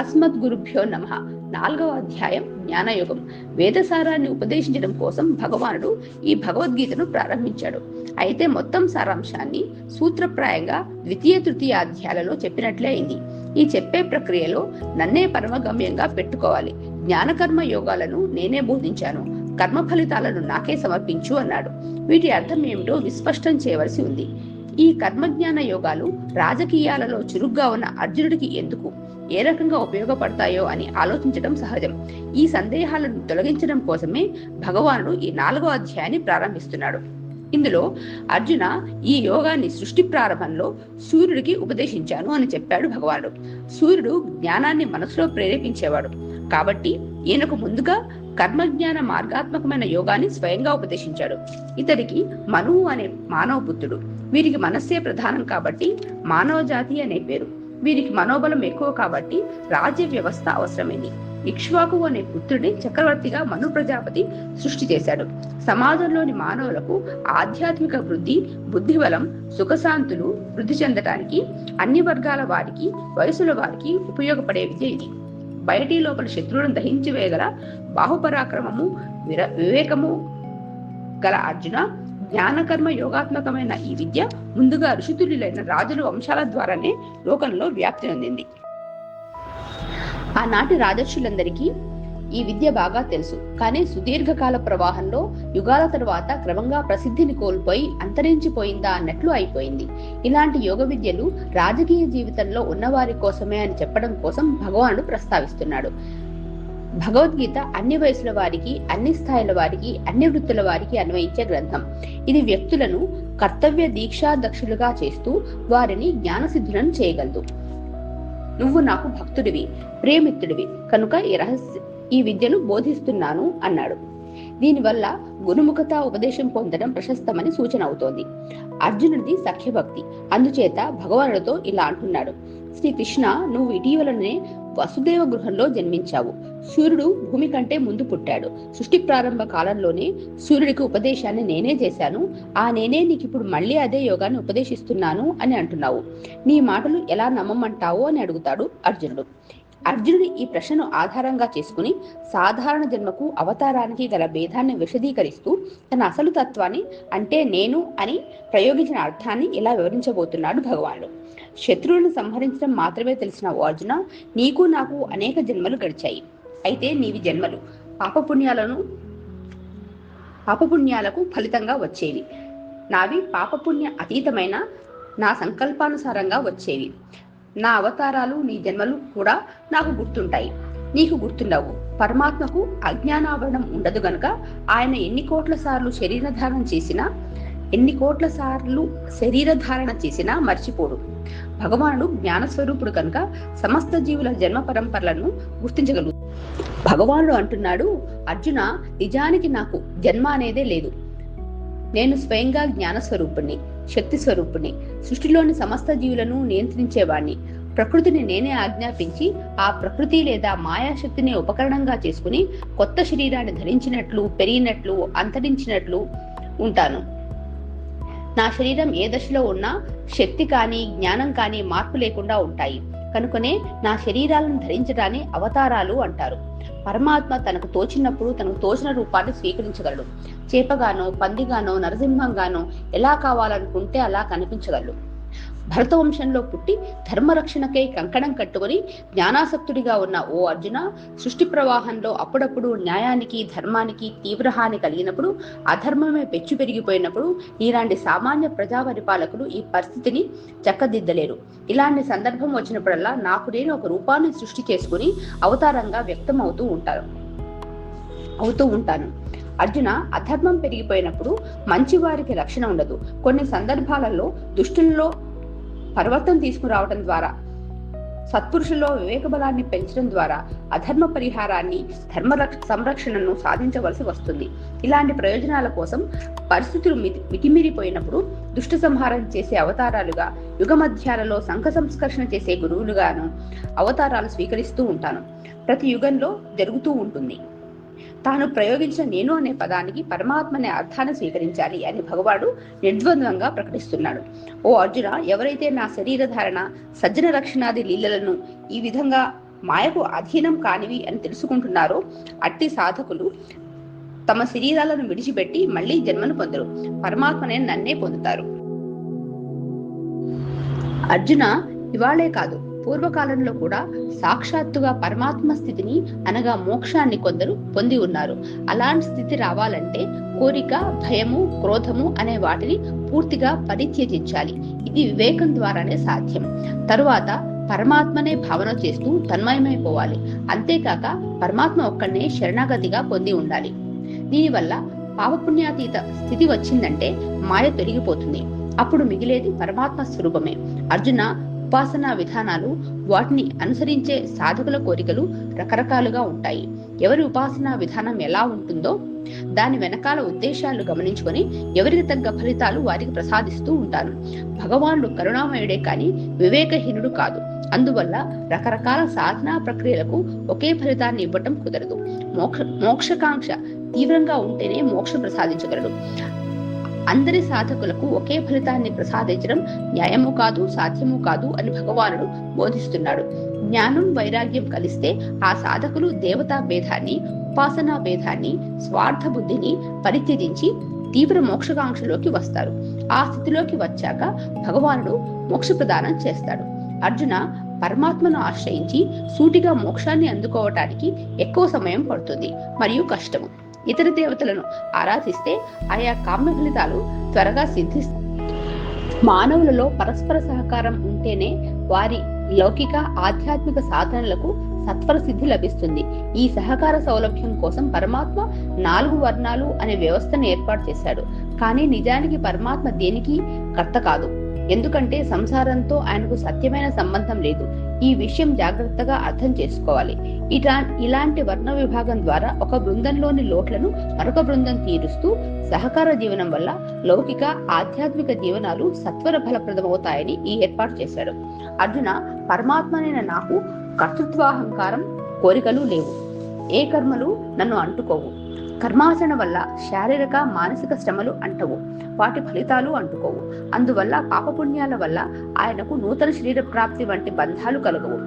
అస్మద్గురుభ్యో నమః. 4వ అధ్యాయం జ్ఞానయోగం. వేదసారాన్ని ఉపదేశించడం కోసం భగవానుడు ఈ భగవద్గీతను ప్రారంభించాడు. అయితే మొత్తం సారాంశాన్ని సూత్రప్రాయంగా ద్వితీయ తృతీయ అధ్యాయాలలో చెప్పినట్లే అయింది. ఈ చెప్పే ప్రక్రియలో నన్నే పరమగమ్యంగా పెట్టుకోవాలి. జ్ఞానకర్మ యోగాలను నేనే బోధించాను, కర్మ ఫలితాలను నాకే సమర్పించు అన్నాడు. వీటి అర్థం ఏమిటో విస్పష్టం చేయవలసి ఉంది. ఈ కర్మజ్ఞాన యోగాలు రాజకీయాలలో చురుగ్గా ఉన్న అర్జునుడికి ఎందుకు, ఏ రకంగా ఉపయోగపడతాయో అని ఆలోచించడం సహజం. ఈ సందేహాలను తొలగించడం కోసమే భగవానుడు ఈ 4వ అధ్యాయాన్ని ప్రారంభిస్తున్నాడు. ఇందులో అర్జున, ఈ యోగాన్ని సృష్టి ప్రారంభంలో సూర్యుడికి ఉపదేశించాను అని చెప్పాడు భగవానుడు. సూర్యుడు జ్ఞానాన్ని మనసులో ప్రేరేపించేవాడు కాబట్టి ఈయనకు ముందుగా కర్మజ్ఞాన మార్గాత్మకమైన యోగాన్ని స్వయంగా ఉపదేశించాడు. ఇతడికి మనువు అనే మానవ పుత్రుడు. వీరికి మనస్సే ప్రధానం కాబట్టి మానవ జాతి అనే పేరు. వీరికి మనోబలం ఎక్కువ కాబట్టి రాజ్య వ్యవస్థ అవసరమైంది. ఇక్ష్వాకు అనే పుత్రుడిని చక్రవర్తిగా మను ప్రజాపతి సృష్టి చేశాడు. సమాజంలోని మానవులకు ఆధ్యాత్మిక వృద్ధి, బుద్ధిబలం, సుఖశాంతులు వృద్ధి చెందటానికి అన్ని వర్గాల వారికి, వయసుల వారికి ఉపయోగపడే విద్య ఇది. బయటి లోపల శత్రువులను దహించి వేయగల బాహుపరాక్రమము, వివేకము గల అర్జున, జ్ఞానకర్మ యోగాత్మకమైన ఈ విద్య ముందుగా ఋషితుల్యులైన రాజుల వంశాల ద్వారానే లోకంలో వ్యాప్తి చెందింది. ఆనాటి రాజర్షులందరికీ ఈ విద్య బాగా తెలుసు. కానీ సుదీర్ఘకాల ప్రవాహంలో యుగాల తరువాత క్రమంగా ప్రసిద్ధిని కోల్పోయి అంతరించిపోయిందా అన్నట్లు అయిపోయింది. ఇలాంటి యోగ విద్యలు రాజకీయ జీవితంలో ఉన్నవారి కోసమే అని చెప్పడం కోసం భగవానుడు ప్రస్తావిస్తున్నాడు. భగవద్గీత అన్ని వయసుల వారికి, అన్ని స్థాయిల వారికి, అన్ని వృత్తుల వారికి అన్వయించే గ్రంథం. ఇది వ్యక్తులను కర్తవ్య దీక్షా దక్షులుగా చేస్తూ వారిని జ్ఞానసిద్ధులను చేయగలదు. నువ్వు నాకు భక్తుడివి, ప్రేమిత్తుడివి కనుక ఈ విద్యను బోధిస్తున్నాను అన్నాడు. దీనివల్ల గురుముఖత ఉపదేశం పొందడం ప్రశస్తమని సూచన అవుతోంది. అర్జునుడిది సఖ్యభక్తి. అందుచేత భగవానుడితో ఇలా అంటున్నాడు: శ్రీకృష్ణ, నువ్వు ఇటీవలనే వసుదేవ గృహంలో జన్మించావు. సూర్యుడు భూమి కంటే ముందు పుట్టాడు. సృష్టి ప్రారంభ కాలంలోనే సూర్యుడికి ఉపదేశాన్ని నేనే చేశాను. ఆ నేనే నీకు ఇప్పుడు మళ్ళీ అదే యోగాన్ని ఉపదేశిస్తున్నాను అని అంటున్నావు. నీ మాటలు ఎలా నమ్మమంటావు అని అడుగుతాడు అర్జునుడు. అర్జునుడి ఈ ప్రశ్నను ఆధారంగా చేసుకుని సాధారణ జన్మకు అవతారానికి గల భేదాన్ని విశదీకరిస్తూ తన అసలు తత్వాన్ని, అంటే నేను అని ప్రయోగించిన అర్థాన్ని ఇలా వివరించబోతున్నాడు భగవానుడు. శత్రువులను సంహరించడం మాత్రమే తెలిసిన ఓ అర్జున, నీకు నాకు అనేక జన్మలు గడిచాయి. అయితే నీవి జన్మలు పాపపుణ్యాలకు ఫలితంగా వచ్చేవి. నావి పాపపుణ్య అతీతమైన నా సంకల్పానుసారంగా వచ్చేవి. నా అవతారాలు, నీ జన్మలు కూడా నాకు గుర్తుంటాయి, నీకు గుర్తుండవు. పరమాత్మకు అజ్ఞానావరణం ఉండదు గనుక ఆయన ఎన్ని కోట్ల సార్లు శరీరధారణ చేసినా మర్చిపోడు. భగవానుడు జ్ఞానస్వరూపుడు కనుక సమస్త జీవుల జన్మ పరంపరలను గుర్తించగలడు. భగవానుడు అంటున్నాడు: అర్జున, నిజానికి నాకు జన్మ అనేదే లేదు. నేను స్వయంగా జ్ఞానస్వరూపుణ్ణి, శక్తి స్వరూపుణ్ణి, సృష్టిలోని సమస్త జీవులను నియంత్రించేవాణ్ణి. ప్రకృతిని నేనే ఆజ్ఞాపించి ఆ ప్రకృతి లేదా మాయాశక్తిని ఉపకరణంగా చేసుకుని కొత్త శరీరాన్ని ధరించినట్లు, పెరిగినట్లు, అంతరించినట్లు ఉంటాను. నా శరీరం ఏ దశలో ఉన్నా శక్తి కానీ జ్ఞానం కానీ మార్పు లేకుండా ఉంటాయి. కనుకనే నా శరీరాలను ధరించడాన్ని అవతారాలు అంటారు. పరమాత్మ తనకు తోచినప్పుడు తనకు తోచిన రూపాన్ని స్వీకరించగలడు. చేపగానో, పందిగానో, నరసింహంగానో ఎలా కావాలనుకుంటే అలా కనిపించగలడు. భరతవంశంలో పుట్టి ధర్మరక్షణకై కంకణం కట్టుకుని జ్ఞానాసక్తుడిగా ఉన్న ఓ అర్జున, సృష్టి ప్రవాహంలో అప్పుడప్పుడు న్యాయానికి, ధర్మానికి తీవ్ర హాని కలిగినప్పుడు, అధర్మమే పెచ్చు పెరిగిపోయినప్పుడు ఇలాంటి సామాన్య ప్రజా పరిపాలకులు ఈ పరిస్థితిని చక్కదిద్దలేరు. ఇలాంటి సందర్భం వచ్చినప్పుడల్లా నాకు నేను ఒక రూపాన్ని సృష్టి చేసుకుని అవతారంగా వ్యక్తం అవుతూ ఉంటాను. అర్జున, అధర్మం పెరిగిపోయినప్పుడు మంచి వారికి రక్షణ ఉండదు. కొన్ని సందర్భాలలో దుష్టుల్లో పరివర్తన తీసుకురావడం ద్వారా, సత్పురుషుల్లో వివేక బలాన్ని పెంచడం ద్వారా అధర్మ పరిహారాన్ని, ధర్మ సంరక్షణను సాధించవలసి వస్తుంది. ఇలాంటి ప్రయోజనాల కోసం పరిస్థితులు మితిమీరిపోయినప్పుడు దుష్ట సంహారం చేసే అవతారాలుగా, యుగ మధ్యాలలో సంఘ సంస్కర్షణ చేసే గురువులుగాను అవతారాలు స్వీకరిస్తూ ఉంటాను. ప్రతి యుగంలో జరుగుతూ ఉంటుంది. తాను ప్రయోగించిన నేను అనే పదానికి పరమాత్మ అనే అర్థాన్ని స్వీకరించాలి అని భగవానుడు నిర్ద్వంద్వంగా ప్రకటిస్తున్నాడు. ఓ అర్జున, ఎవరైతే నా శరీరధారణ, సజ్జన రక్షణాది లీలలను ఈ విధంగా మాయకు అధీనం కానివి అని తెలుసుకుంటున్నారో అట్టి సాధకులు తమ శరీరాలను విడిచిపెట్టి మళ్లీ జన్మను పొందరు, పరమాత్మనే నన్నే పొందుతారు. అర్జున, ఇవాళే కాదు పూర్వకాలంలో కూడా సాక్షాత్తుగా పరమాత్మ స్థితిని అనగా మోక్షాన్ని కొందరు పొంది ఉన్నారు. అలాంటి స్థితి రావాలంటే కోరిక, భయము, క్రోధము అనే వాటిని పూర్తిగా పరిత్యజించాలి. ఇది వివేకం ద్వారానే సాధ్యం. తరువాత పరమాత్మనే భావన చేస్తూ తన్మయమైపోవాలి. అంతేకాక పరమాత్మ ఒక్కడనే శరణాగతిగా పొంది ఉండాలి. దీనివల్ల పాపపుణ్యాతీత స్థితి వచ్చిందంటే మాయ తొలగిపోతుంది. అప్పుడు మిగిలేది పరమాత్మ స్వరూపమే. అర్జున, ఉపాసనా విధానాలు, వాటిని అనుసరించే సాధకుల కోరికలు రకరకాలుగా ఉంటాయి. ఎవరి ఉపాసనా విధానం ఎలా ఉంటుందో దాని వెనకాల ఉద్దేశాలు గమనించుకొని ఎవరికి తగ్గ ఫలితాలు వారికి ప్రసాదిస్తూ ఉంటాను. భగవానుడు కరుణామయుడే కాని వివేకహీనుడు కాదు. అందువల్ల రకరకాల సాధనా ప్రక్రియలకు ఒకే ఫలితాన్ని ఇవ్వటం కుదరదు. మోక్షకాంక్ష తీవ్రంగా ఉంటేనే మోక్షం ప్రసాదించగలడు. అందరి సాధకులకు ఒకే ఫలితాన్ని ప్రసాదించడం న్యాయము కాదు, సాధ్యము కాదు అని భగవానుడు బోధిస్తున్నాడు. జ్ఞానం, వైరాగ్యం కలిస్తే ఆ సాధకులు దేవతా భేదాన్ని, ఉపాసనా భేదాన్ని, స్వార్థ బుద్ధిని పరిత్యజించి తీవ్ర మోక్షకాంక్షలోకి వస్తారు. ఆ స్థితిలోకి వచ్చాక భగవానుడు మోక్ష ప్రదానం చేస్తాడు. అర్జున, పరమాత్మను ఆశ్రయించి సూటిగా మోక్షాన్ని అందుకోవటానికి ఎక్కువ సమయం పడుతుంది మరియు కష్టము. ఇతర దేవతలను ఆరాధిస్తే ఆయా కామ్య ఫలితాలు త్వరగా సిద్ధిస్తాయి. మానవులలో పరస్పర సహకారం ఉంటేనే వారి లౌకిక, ఆధ్యాత్మిక సాధనలకు సత్వర సిద్ధి లభిస్తుంది. ఈ సహకార సౌలభ్యం కోసం పరమాత్మ 4 వర్ణాలు అనే వ్యవస్థను ఏర్పాటు చేశాడు. కానీ నిజానికి పరమాత్మ దేనికి కర్త కాదు. ఎందుకంటే సంసారంతో ఆయనకు సత్యమైన సంబంధం లేదు. ఈ విషయం జాగ్రత్తగా అర్థం చేసుకోవాలి. ఇలాంటి వర్ణ విభాగం ద్వారా ఒక బృందంలోని లోట్లను మరొక బృందం తీరుస్తూ సహకార జీవనం వల్ల లౌకిక, ఆధ్యాత్మిక జీవనాలు సత్వర ఫలప్రదమవుతాయని ఈ ఏర్పాటు చేశాడు. అర్జున, పరమాత్మనైన నాకు కర్తృత్వాహంకారం, కోరికలు లేవు. ఏ కర్మలు నన్ను అంటుకోవు. కర్మాచరణ వల్ల శారీరక, మానసిక శ్రమలు అంటవు. వాటి ఫలితాలు అంటుకోవు. అందువల్ల పాపపుణ్యాల వల్ల ఆయనకు నూతన శరీర ప్రాప్తి వంటి బంధాలు కలగవు.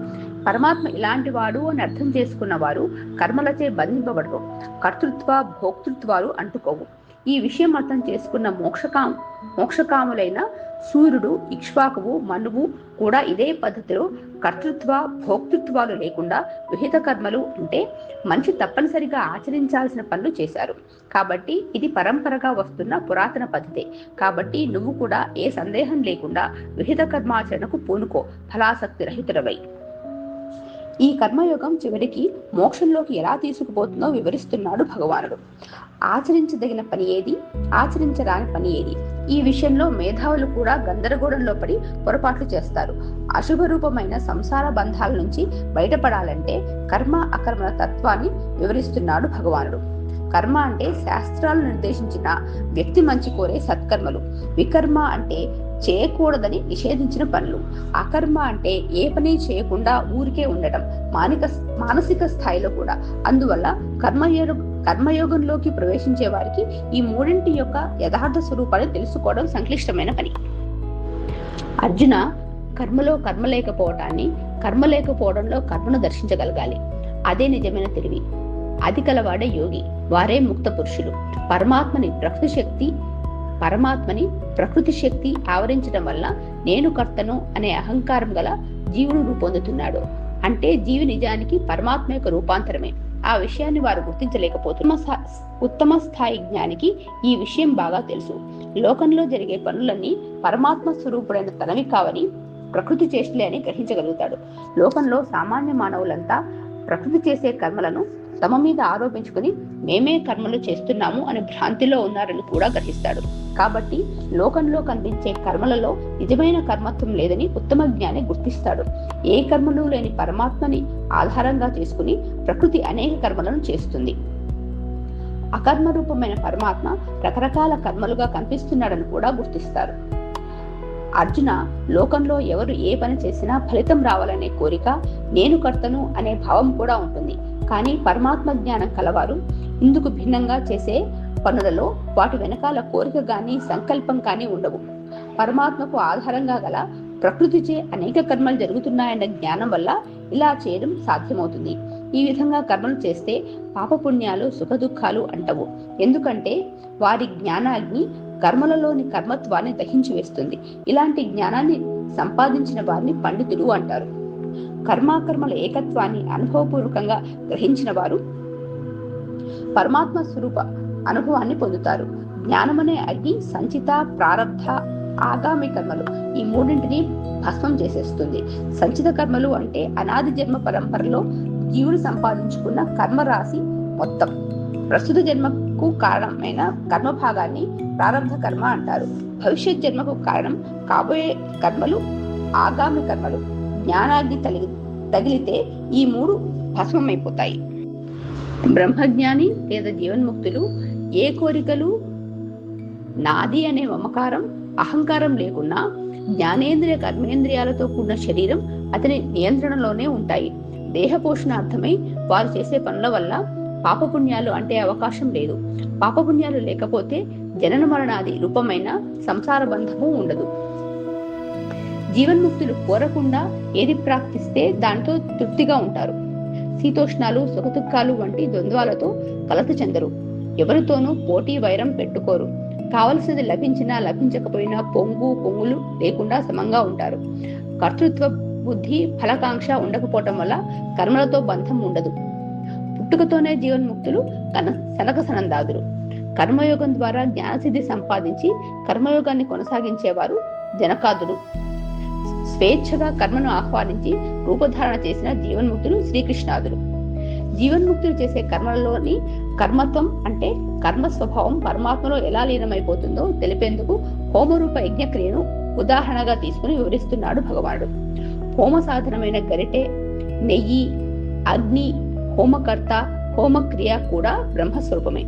పరమాత్మ ఇలాంటి వాడు అని అర్థం చేసుకున్న వారు కర్మలచే బంధింపబడరు. కర్తృత్వ, భోక్తృత్వాలు అంటుకోవు. ఈ విషయం అర్థం చేసుకున్న మోక్షకాములైన సూర్యుడు, ఇక్ష్వాకువు, మనువు కూడా ఇదే పద్ధతిలో కర్తృత్వ, భోక్తృత్వాలు లేకుండా విహిత కర్మలు అంటే మనిషి తప్పనిసరిగా ఆచరించాల్సిన పనులు చేశారు. కాబట్టి ఇది పరంపరగా వస్తున్న పురాతన పద్ధతే. కాబట్టి నువ్వు కూడా ఏ సందేహం లేకుండా విహిత కర్మాచరణకు పూనుకో, ఫలాసక్తి రహితుడవై. ఈ కర్మయోగం చివరికి మోక్షంలోకి ఎలా తీసుకుపోతుందో వివరిస్తున్నాడు భగవానుడు. ఆచరించదగిన పని ఏది, ఆచరించరాని పని ఏది? ఈ విషయంలో మేధావులు కూడా గందరగోళంలో పడి పొరపాట్లు చేస్తారు. అశుభ రూపమైన సంసార బంధాల నుంచి బయటపడాలంటే కర్మ, అకర్మల తత్వాన్ని వివరిస్తున్నాడు భగవానుడు. కర్మ అంటే శాస్త్రాలు నిర్దేశించిన వ్యక్తి మంచి కోరే సత్కర్మలు. వికర్మ అంటే చేయకూడదని నిషేధించిన పనులు. అకర్మ అంటే ఏ పని చేయకుండా ఊరికే ఉండటం, మానసిక స్థాయిలో కూడా. అందువల్ల కర్మయోగంలోకి ప్రవేశించే వారికి ఈ మూడింటి యొక్క యథార్థ స్వరూపాన్ని తెలుసుకోవడం సంక్లిష్టమైన పని. అర్జున, కర్మలో కర్మ లేకపోవటాన్ని, కర్మ లేకపోవడంలో కర్మను దర్శించగలగాలి. అదే నిజమైన తెలివి. అది కలవాడే యోగి. వారే ముక్త పురుషులు. పరమాత్మని ప్రకృతి శక్తి ఆవరించడం వల్ల నేను కర్తను అనే అహంకారం గల జీవుడు రూపొందుతున్నాడు. అంటే జీవి నిజానికి పరమాత్మ యొక్క రూపాంతరమే. ఆ విషయాన్ని వారు గుర్తించలేకపోతున్నారు. ఉత్తమ స్థాయి జ్ఞానికి ఈ విషయం బాగా తెలుసు. లోకంలో జరిగే పనులన్నీ పరమాత్మ స్వరూపుడైన తనవి కావని, ప్రకృతి చేష్టలే అని గ్రహించగలుగుతాడు. లోకంలో సామాన్య మానవులంతా ప్రకృతి చేసే కర్మలను తమ మీద ఆరోపించుకుని మేమే కర్మలు చేస్తున్నాము అనే భ్రాంతిలో ఉన్నారని కూడా గ్రహిస్తాడు. కాబట్టి లోకంలో కనిపించే కర్మలలో నిజమైన కర్మత్వం లేదని ఉత్తమ జ్ఞాని గుర్తిస్తాడు. ఏ కర్మలు లేని పరమాత్మని ఆధారంగా చేసుకుని ప్రకృతి అనేక కర్మలను చేస్తుంది. అకర్మ రూపమైన పరమాత్మ రకరకాల కర్మలుగా కనిపిస్తున్నాడని కూడా గుర్తిస్తారు. అర్జున, లోకంలో ఎవరు ఏ పని చేసినా ఫలితం రావాలనే కోరిక, నేను కర్తను అనే భావం కూడా ఉంటుంది. కానీ పరమాత్మ జ్ఞానం కలవారు ఇందుకు భిన్నంగా చేసే పనులలో వాటి వెనకాల కోరిక గాని, సంకల్పం కానీ ఉండవు. పరమాత్మకు ఆధారంగా గల ప్రకృతిచే అనేక కర్మలు జరుగుతున్నాయన్న జ్ఞానం వల్ల ఇలా చేయడం సాధ్యమవుతుంది. ఈ విధంగా కర్మలు చేస్తే పాపపుణ్యాలు సుఖదుఖాలు అంటవు. ఎందుకంటే వారి జ్ఞానాగ్ని కర్మలలోని కర్మత్వాన్ని దహించి వేస్తుంది. ఇలాంటి జ్ఞానాన్ని సంపాదించిన వారిని పండితుడు అంటారు. కర్మాకర్మల ఏకత్వాన్ని అనుభవపూర్వకంగా గ్రహించిన వారు పరమాత్మ స్వరూప అనుభవాన్ని పొందుతారు. జ్ఞానమనే అగ్ని సంచిత, ప్రారబ్ధ, ఆగామి కర్మలు ఈ మూడింటిని భస్మం చేసేస్తుంది. సంచిత కర్మలు అంటే అనాది జన్మ పరంపరలో జీవుడు సంపాదించుకున్న కర్మరాశి మొత్తం. ప్రస్తుత జన్మకు కారణమైన కర్మభాగాన్ని ప్రారబ్ధ కర్మ అంటారు. భవిష్యత్ జన్మకు కారణం కాబోయే కర్మలు ఆగామి కర్మలు. జ్ఞానాగ్ని తగిలితే ఈ మూడు భస్మమైపోతాయి. బ్రహ్మజ్ఞాని లేదా జీవన్ముక్తులు ఏ కోరికలు, నాది అనే మమకారం, అహంకారం లేకున్నా జ్ఞానేంద్రియ కర్మేంద్రియాలతో కూడిన శరీరం అతని నియంత్రణలోనే ఉంటాయి. దేహపోషణార్థమై వారు చేసే పనుల వల్ల పాపపుణ్యాలు అంటే అవకాశం లేదు. పాపపుణ్యాలు లేకపోతే జనన మరణాది రూపమైన సంసార బంధము ఉండదు. జీవన్ముక్తులు కోరకుండా ఏది ప్రాప్తిస్తే దాంతో తృప్తిగా ఉంటారు. శీతోష్ణాలు, సుఖదుఖాలు వంటి ద్వంద్వాలతో కలత చెందరు. ఎవరితోనూ పోటీ వైరం పెట్టుకోరు. కావలసినది లభించినా లభించకపోయినా పొంగులు లేకుండా సమంగా ఉంటారు. కర్తృత్వ బుద్ధి, ఫలకాంక్ష ఉండకపోవటం వల్ల కర్మలతో బంధం ఉండదు. పుట్టుకతోనే జీవన్ముక్తులు సనక సనందాదులు. కర్మయోగం ద్వారా జ్ఞానసిద్ధి సంపాదించి కర్మయోగాన్ని కొనసాగించేవారు జనకాదులు. స్వేచ్ఛగా కర్మను ఆహ్వానించి రూపధారణ చేసిన జీవన్ముక్తులు శ్రీకృష్ణాదులు. జీవన్ముక్తులు చేసే కర్మలలోని కర్మత్వం అంటే కర్మ స్వభావం పరమాత్మలో ఎలా లీనమైపోతుందో తెలిపేందుకు హోమరూప యజ్ఞక్రియను ఉదాహరణగా తీసుకుని వివరిస్తున్నాడు భగవానుడు. హోమ సాధనమైన గరిటె, నెయ్యి, అగ్ని, హోమకర్త, హోమక్రియ కూడా బ్రహ్మస్వరూపమే.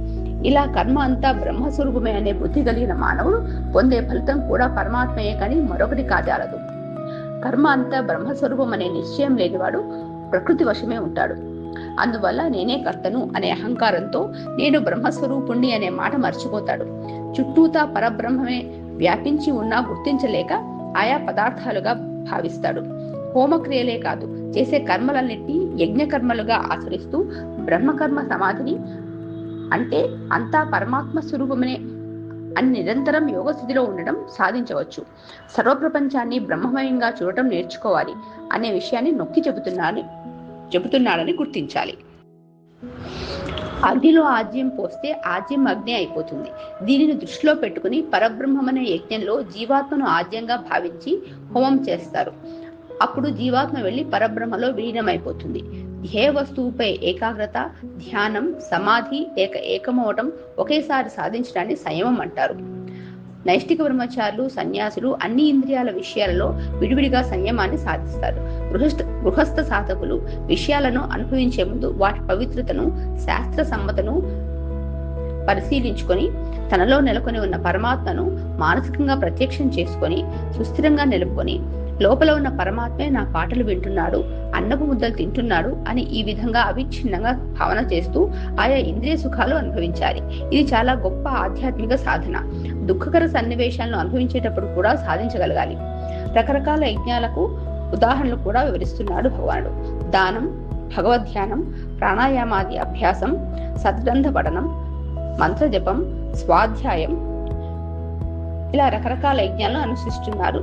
ఇలా కర్మ అంతా బ్రహ్మస్వరూపమే అనే బుద్ధి కలిగిన మానవుడు పొందే ఫలితం కూడా పరమాత్మయే కానీ మరొకటి కాజాలదు. కర్మ అంతా బ్రహ్మస్వరూపం అనే నిశ్చయం లేనివాడు ప్రకృతి వశమే ఉంటాడు. అందువల్ల నేనే కర్తను అనే అహంకారంతో నేను బ్రహ్మస్వరూపుణ్ణి అనే మాట మర్చిపోతాడు. చుట్టూతా పరబ్రహ్మమే వ్యాపించి ఉన్నా గుర్తించలేక ఆయా పదార్థాలుగా భావిస్తాడు. హోమక్రియలే కాదు, చేసే కర్మలన్నిటినీ యజ్ఞకర్మలుగా ఆచరిస్తూ బ్రహ్మకర్మ సమాధిని అంటే అంతా పరమాత్మ స్వరూపమనే అని నిరంతరం యోగ స్థితిలో ఉండడం సాధించవచ్చు. సర్వప్రపంచాన్ని బ్రహ్మమయంగా చూడటం నేర్చుకోవాలి అనే విషయాన్ని నొక్కి చెబుతున్నాడని గుర్తించాలి. అగ్నిలో ఆజ్యం పోస్తే ఆజ్యం అగ్ని అయిపోతుంది. దీనిని దృష్టిలో పెట్టుకుని పరబ్రహ్మమనే యజ్ఞంలో జీవాత్మను ఆజ్యంగా భావించి హోమం చేస్తారు. అప్పుడు జీవాత్మ వెళ్లి పరబ్రహ్మలో విలీనమైపోతుంది. ధ్యేయ వస్తువుపై ఏకాగ్రత, ధ్యానం, సమాధి లేక ఏకమవటం ఒకేసారి సాధించడాన్ని సంయమం అంటారు. నైష్టిక బ్రహ్మచారులు, సన్యాసులు అన్ని ఇంద్రియాల విషయాలలో విడివిడిగా సంయమాన్ని సాధిస్తారు. గృహస్థ సాధకులు విషయాలను అనుభవించే ముందు వాటి పవిత్రతను, శాస్త్ర సమ్మతను పరిశీలించుకొని తనలో నెలకొని ఉన్న పరమాత్మను మానసికంగా ప్రత్యక్షం చేసుకొని సుస్థిరంగా నిలుపుకొని లోపల ఉన్న పరమాత్మే నా పాటలు వింటున్నాడు, అన్నపు ముద్దలు తింటున్నాడు అని ఈ విధంగా అవిచ్ఛిన్నంగా భావన చేస్తూ ఆయా ఇంద్రియ సుఖాలు అనుభవించాలి. ఇది చాలా గొప్ప ఆధ్యాత్మిక సాధన. దుఃఖకర సన్నివేశాలను అనుభవించేటప్పుడు కూడా సాధించగలగాలి. రకరకాల యజ్ఞాలకు ఉదాహరణలు కూడా వివరిస్తున్నాడు భగవానుడు. దానం, భగవద్ధ్యానం, ప్రాణాయామాది అభ్యాసం, సద్గ్రంథ పఠనం, మంత్రజపం, స్వాధ్యాయం, ఇలా రకరకాల యజ్ఞాలను అనుసరిస్తున్నారు.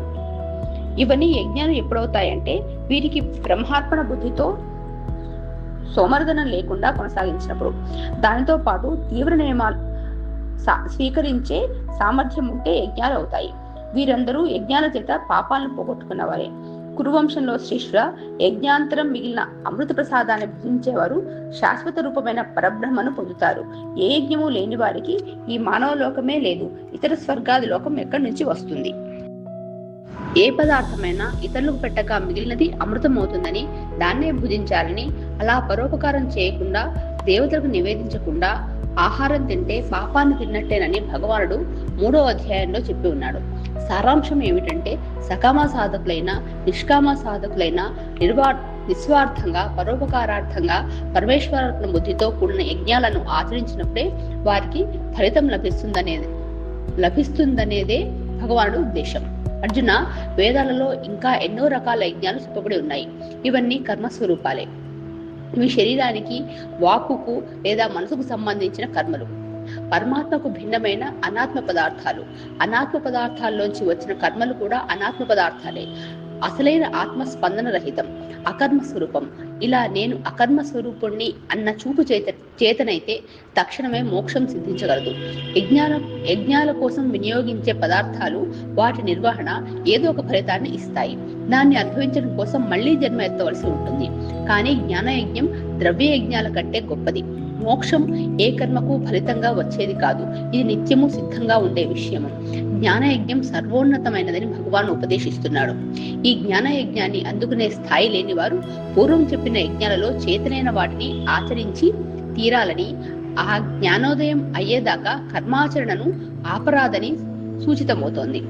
ఇవన్నీ యజ్ఞాలు ఎప్పుడవుతాయంటే వీరికి బ్రహ్మార్పణ బుద్ధితో సోమర్దనం లేకుండా కొనసాగించినప్పుడు. దానితో పాటు తీవ్ర నియమాలు స్వీకరించే సామర్థ్యం ఉంటే యజ్ఞాలు అవుతాయి. వీరందరూ యజ్ఞాల చేత పాపాలను పోగొట్టుకున్నవారే. కురువంశంలో శ్రీశ్వర యజ్ఞాంతరం మిగిలిన అమృత ప్రసాదాన్ని భుజించేవారు శాశ్వత రూపమైన పరబ్రహ్మను పొందుతారు. ఏ యజ్ఞము లేని వారికి ఈ మానవ లోకమే లేదు, ఇతర స్వర్గాది లోకం ఎక్కడి నుంచి వస్తుంది? ఏ పదార్థమైనా ఇతరులకు పెట్టక మిగిలినది అమృతమవుతుందని దాన్నే భుజించాలని, అలా పరోపకారం చేయకుండా దేవతలకు నివేదించకుండా ఆహారం తింటే పాపాన్ని తిన్నట్టేనని భగవానుడు 3వ అధ్యాయంలో చెప్పి ఉన్నాడు. సారాంశం ఏమిటంటే సకామ సాధకులైన, నిష్కామ సాధకులైన నిస్వార్థంగా పరోపకారార్థంగా పరమేశ్వరార్పణ బుద్ధితో కూడిన యజ్ఞాలను ఆచరించినప్పుడే వారికి ఫలితం లభిస్తుందనేదే భగవానుడు ఉద్దేశం. అర్జున, వేదాలలో ఇంకా ఎన్నో రకాల యజ్ఞాలు చెప్పబడి ఉన్నాయి. ఇవన్నీ కర్మస్వరూపాలే. ఇవి శరీరానికి, వాక్కుకు లేదా మనసుకు సంబంధించిన కర్మలు. పరమాత్మకు భిన్నమైన అనాత్మ పదార్థాలు. అనాత్మ పదార్థాల్లోంచి వచ్చిన కర్మలు కూడా అనాత్మ పదార్థాలే. అసలైన ఆత్మ స్పందన రహితం, అకర్మ స్వరూపం. ఇలా నేను అకర్మ స్వరూపుణ్ణి అన్న చూపు చేతనైతే తక్షణమే మోక్షం సిద్ధించగలదు. యజ్ఞాల కోసం వినియోగించే పదార్థాలు, వాటి నిర్వహణ ఏదో ఒక ఫలితాన్ని ఇస్తాయి. దాన్ని అనుభవించడం కోసం మళ్లీ జన్మ ఎత్తవలసి ఉంటుంది. కానీ జ్ఞానయజ్ఞం ద్రవ్య యజ్ఞాల కంటే గొప్పది. మోక్షం ఏ కర్మకు ఫలితంగా వచ్చేది కాదు. ఇది నిత్యము సిద్ధంగా ఉండే విషయము. జ్ఞానయజ్ఞం సర్వోన్నతమైనదని భగవాన్ ఉపదేశిస్తున్నాడు. ఈ జ్ఞానయజ్ఞాన్ని అందుకునే స్థాయి లేని వారు పూర్వం చెప్పిన యజ్ఞాలలో చేతనైన వాటిని ఆచరించి తీరాలని, ఆ జ్ఞానోదయం అయ్యేదాకా కర్మాచరణను ఆపరాదని సూచితమవుతోంది.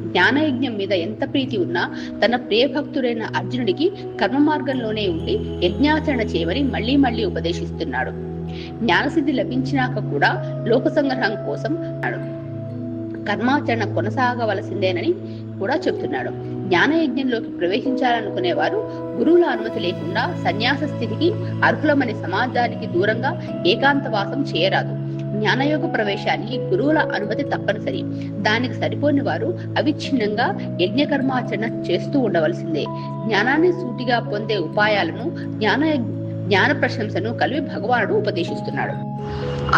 జ్ఞానయజ్ఞం మీద ఎంత ప్రీతి ఉన్నా తన ప్రియభక్తుడైన అర్జునుడికి కర్మ మార్గంలోనే ఉండి యజ్ఞాచరణ చేయమని మళ్లీ మళ్లీ ఉపదేశిస్తున్నాడు. జ్ఞానసిద్ధి లభించినాక కూడా లోక సంగ్రహం కోసం కర్మాచరణ కొనసాగవలసిందేనని కూడా చెబుతున్నాడు. జ్ఞానయజ్ఞంలోకి ప్రవేశించాలనుకునే వారు గురువుల అనుమతి లేకుండా సన్యాస స్థితికి అర్హులమని సమాజానికి దూరంగా ఏకాంతవాసం చేయరాదు. జ్ఞానయోగ ప్రవేశానికి గురువుల అనుమతి తప్పనిసరి. దానికి సరిపోని వారు అవిచ్ఛిన్నంగా యజ్ఞ కర్మాచరణ చేస్తూ ఉండవలసిందే. జ్ఞానాన్ని సూటిగా పొందే ఉపాయాలను, జ్ఞాన ప్రశంసను కలిపి భగవానుడు ఉపదేశిస్తున్నాడు.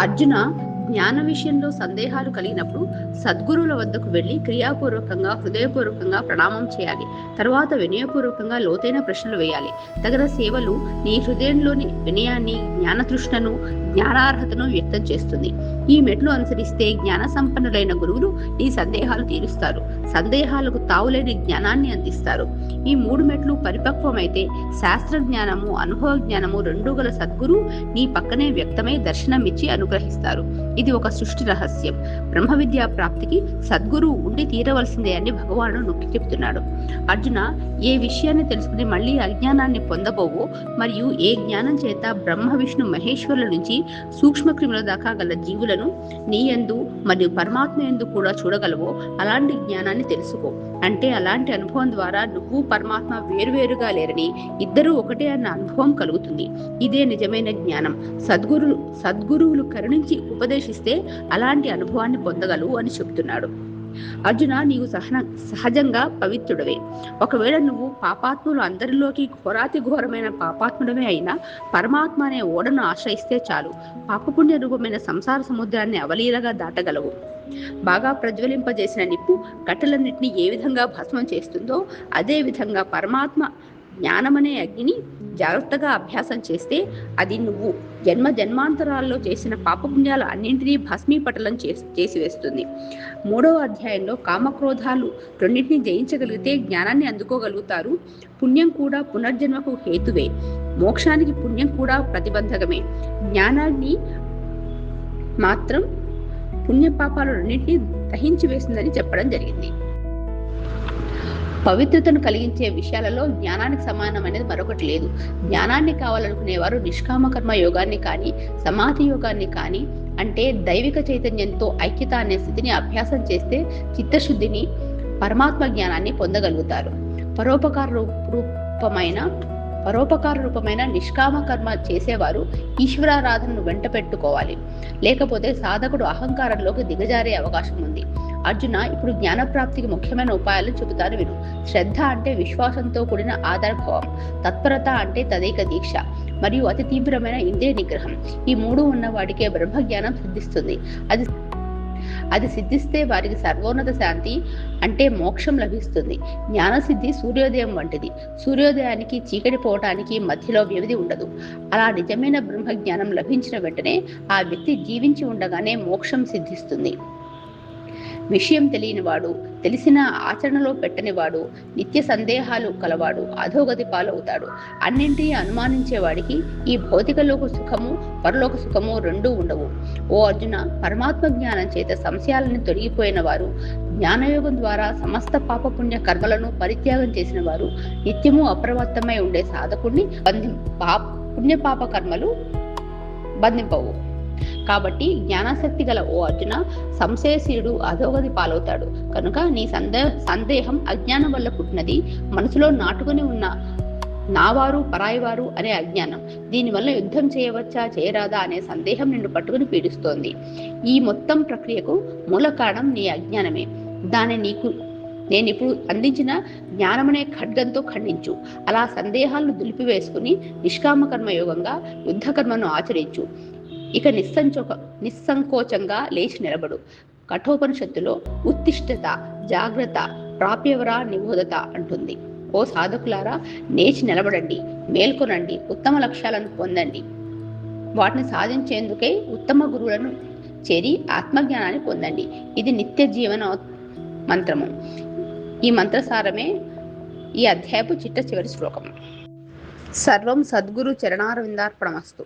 అర్జున, జ్ఞాన విషయంలో సందేహాలు కలిగినప్పుడు సద్గురువుల వద్దకు వెళ్లి క్రియాపూర్వకంగా, హృదయపూర్వకంగా ప్రణామం చేయాలి. తర్వాత వినయపూర్వకంగా లోతైన ప్రశ్నలు వేయాలి. తగిన సేవలు నీ హృదయంలోని వినయాన్ని, జ్ఞానతృష్ణను, జ్ఞానార్హతను వ్యక్తం చేస్తుంది. ఈ మెట్లు అనుసరిస్తే జ్ఞాన సంపన్నులైన గురువులు నీ సందేహాలు తీరుస్తారు. సందేహాలకు తావులేని జ్ఞానాన్ని అందిస్తారు. ఈ 3 మెట్లు పరిపక్వమైతే శాస్త్ర జ్ఞానము, అనుభవ జ్ఞానము రెండూ గల సద్గురు నీ పక్కనే వ్యక్తమై దర్శనమిచ్చి అనుగ్రహిస్తారు. ఇది ఒక సృష్టి రహస్యం. బ్రహ్మ విద్యా ప్రాప్తికి సద్గురువు ఉండి తీరవలసిందే అని భగవానుడు నొక్కి చెప్తున్నాడు. అర్జున, ఏ విషయాన్ని తెలుసుకుని మళ్ళీ అజ్ఞానాన్ని పొందబోవో, మరియు ఏ జ్ఞానం చేత బ్రహ్మ, విష్ణు, మహేశ్వరుల నుంచి సూక్ష్మ క్రిముల దాకా గల జీవులను నీ యందు మరియు పరమాత్మ యందు కూడా చూడగలవో అలాంటి జ్ఞానాన్ని తెలుసుకో. అంటే అలాంటి అనుభవం ద్వారా నువ్వు పరమాత్మ వేరువేరుగా లేరని, ఇద్దరూ ఒకటే అన్న అనుభవం కలుగుతుంది. ఇదే నిజమైన జ్ఞానం. సద్గురువులు కరుణించి ఉపదేశిస్తే అలాంటి అనుభవాన్ని పొందగలవు అని చెబుతున్నాడు. అర్జున, నీవు సహజంగా పవిత్రుడవే. ఒకవేళ నువ్వు పాపాత్ములు అందరిలోకి ఘోరాతి ఘోరమైన పాపాత్ముడమే అయినా పరమాత్మ అనే ఓడను ఆశ్రయిస్తే చాలు. పాపపుణ్య రూపమైన సంసార సముద్రాన్ని అవలీలగా దాటగలవు. బాగా ప్రజ్వలింపజేసిన నిప్పు కట్టెలన్నింటినీ ఏ విధంగా భస్మం చేస్తుందో అదే విధంగా పరమాత్మ జ్ఞానమనే అగ్నిని జాగ్రత్తగా అభ్యాసం చేస్తే అది నువ్వు జన్మాంతరాల్లో చేసిన పాపపుణ్యాల అన్నింటినీ భస్మీపటలం చేసివేస్తుంది. 3వ అధ్యాయంలో కామక్రోధాలు రెండింటినీ జయించగలిగితే జ్ఞానాన్ని అందుకోగలుగుతారు. పుణ్యం కూడా పునర్జన్మకు హేతువే. మోక్షానికి పుణ్యం కూడా ప్రతిబంధకమే. జ్ఞానాన్ని మాత్రం పుణ్యపాపాలు రెండింటినీ దహించి వేస్తుందని చెప్పడం జరిగింది. పవిత్రతను కలిగించే విషయాలలో జ్ఞానానికి సమానమైనది మరొకటి లేదు. జ్ఞానాన్ని కావాలనుకునేవారు నిష్కామ కర్మ యోగాన్ని కానీ, సమాధి యోగాన్ని కానీ, అంటే దైవిక చైతన్యంతో ఐక్యత అనే స్థితిని అభ్యాసం చేస్తే చిత్తశుద్ధిని, పరమాత్మ జ్ఞానాన్ని పొందగలుగుతారు. పరోపకార రూపమైన నిష్కామ కర్మ చేసేవారు ఈశ్వరారాధనను వెంట పెట్టుకోవాలి. లేకపోతే సాధకుడు అహంకారంలోకి దిగజారే అవకాశం ఉంది. అర్జున, ఇప్పుడు జ్ఞానప్రాప్తికి ముఖ్యమైన ఉపాయాలు చెబుతాను విను. శ్రద్ధ అంటే విశ్వాసంతో కూడిన ఆధారభావం, తత్పరత అంటే తదేక దీక్ష, మరియు అతి తీవ్రమైన ఇంద్రియ నిగ్రహం. ఈ 3 ఉన్న వాడికే బ్రహ్మజ్ఞానం సిద్ధిస్తుంది. అది సిద్ధిస్తే వారికి సర్వోన్నత శాంతి అంటే మోక్షం లభిస్తుంది. జ్ఞానసిద్ధి సూర్యోదయం వంటిది. సూర్యోదయానికి చీకటి పోవటానికి మధ్యలో వ్యవధి ఉండదు. అలా నిజమైన బ్రహ్మజ్ఞానం లభించిన వెంటనే ఆ వ్యక్తి జీవించి ఉండగానే మోక్షం సిద్ధిస్తుంది. విషయం తెలియనివాడు, తెలిసిన ఆచరణలో పెట్టనివాడు, నిత్య సందేహాలు కలవాడు అధోగతి పాలవుతాడు. అన్నింటినీ అనుమానించేవాడికి ఈ భౌతికలోక సుఖము, పరలోక సుఖము రెండూ ఉండవు. ఓ అర్జున, పరమాత్మ జ్ఞానం చేత సంశయాలను తొలగిపోయిన వారు, జ్ఞానయోగం ద్వారా సమస్త పాపపుణ్య కర్మలను పరిత్యాగం చేసిన వారు, నిత్యము అప్రమత్తమై ఉండే సాధకుడిని పుణ్యపాప కర్మలు బంధింపవు. కాబట్టి జ్ఞానాసక్తి గల ఓ అర్జున, సంశయశీలుడు అధోగతి పాలవుతాడు కనుక నీ సందేహం అజ్ఞానం వల్ల పుట్టినది. మనసులో నాటుకుని ఉన్న నావారు పరాయివారు అనే అజ్ఞానం. దీనివల్ల యుద్ధం చేయవచ్చా చేయరాదా అనే సందేహం నిన్ను పట్టుకుని పీడిస్తోంది. ఈ మొత్తం ప్రక్రియకు మూల కారణం నీ అజ్ఞానమే. దాన్ని నేనిప్పుడు అందించిన జ్ఞానమనే ఖడ్గంతో ఖండించు. అలా సందేహాలను దులిపివేసుకుని నిష్కామ కర్మయోగంగా యుద్ధ కర్మను ఆచరించు. ఇక నిస్సంకోచంగా లేచి నిలబడు. కఠోపనిషత్తులో ఉత్తిష్టత, జాగ్రత్త, ప్రాప్యవరా నిబోధత అంటుంది. ఓ సాధకులారా, లేచి నిలబడండి, మేల్కొనండి, ఉత్తమ లక్ష్యాలను పొందండి. వాటిని సాధించేందుకే ఉత్తమ గురువులను చేరి ఆత్మజ్ఞానాన్ని పొందండి. ఇది నిత్య జీవన మంత్రము. ఈ మంత్రసారమే ఈ అధ్యాయపు చిట్ట చివరి శ్లోకం. సర్వం సద్గురు చరణారవిందార్పణమస్తు.